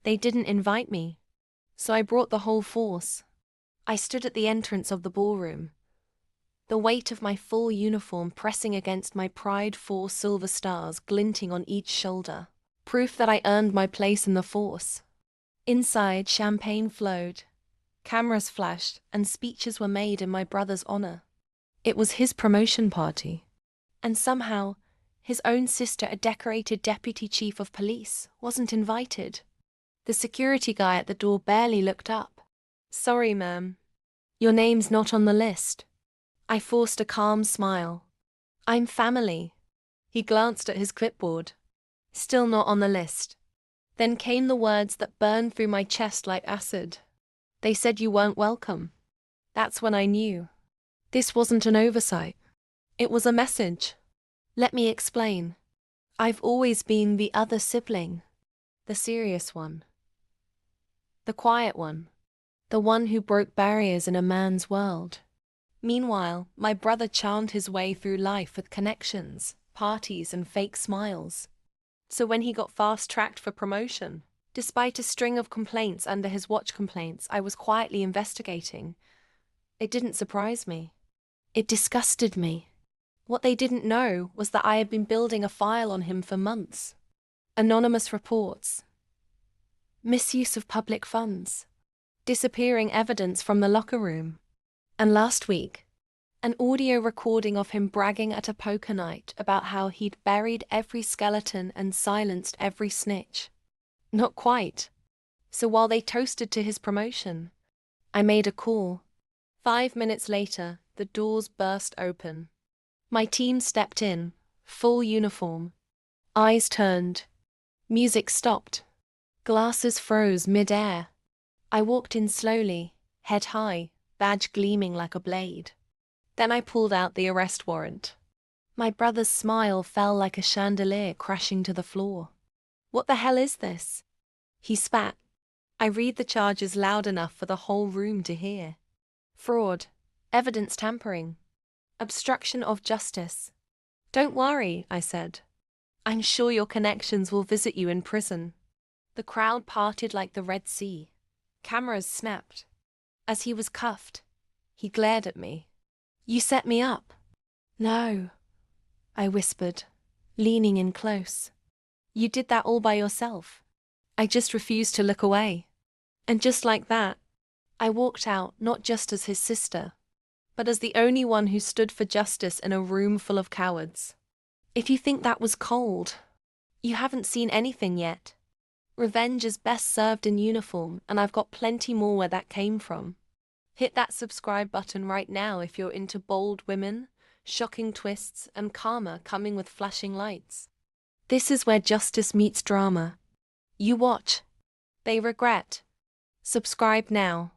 They didn't invite me, so I brought the whole force. I stood at the entrance of the ballroom, the weight of my full uniform pressing against my pride, 4 silver stars glinting on each shoulder, proof that I earned my place in the force. Inside, champagne flowed, cameras flashed, and speeches were made in my brother's honor. It was his promotion party. And somehow, his own sister, a decorated deputy chief of police, wasn't invited. The security guy at the door barely looked up. "Sorry, ma'am. Your name's not on the list." I forced a calm smile. "I'm family." He glanced at his clipboard. "Still not on the list." Then came the words that burned through my chest like acid. "They said you weren't welcome." That's when I knew. This wasn't an oversight. It was a message. Let me explain. I've always been the other sibling. The serious one. The quiet one. The one who broke barriers in a man's world. Meanwhile, my brother charmed his way through life with connections, parties, and fake smiles. So when he got fast-tracked for promotion, despite a string of complaints under his watch complaints I was quietly investigating, it didn't surprise me. It disgusted me. What they didn't know was that I had been building a file on him for months. Anonymous reports. Misuse of public funds. Disappearing evidence from the locker room. And last week, an audio recording of him bragging at a poker night about how he'd buried every skeleton and silenced every snitch. Not quite. So while they toasted to his promotion, I made a call. 5 minutes later, the doors burst open. My team stepped in, full uniform. Eyes turned. Music stopped. Glasses froze mid-air. I walked in slowly, head high, badge gleaming like a blade. Then I pulled out the arrest warrant. My brother's smile fell like a chandelier crashing to the floor. "What the hell is this?" He spat. I read the charges loud enough for the whole room to hear. Fraud, evidence tampering, obstruction of justice. "Don't worry," I said. "I'm sure your connections will visit you in prison." The crowd parted like the Red Sea. Cameras snapped. As he was cuffed, he glared at me. "You set me up." "No," I whispered, leaning in close. "You did that all by yourself." I just refused to look away. And just like that, I walked out not just as his sister, but as the only one who stood for justice in a room full of cowards. If you think that was cold, you haven't seen anything yet. Revenge is best served in uniform, and I've got plenty more where that came from. Hit that subscribe button right now if you're into bold women, shocking twists, and karma coming with flashing lights. This is where justice meets drama. You watch. They regret. Subscribe now.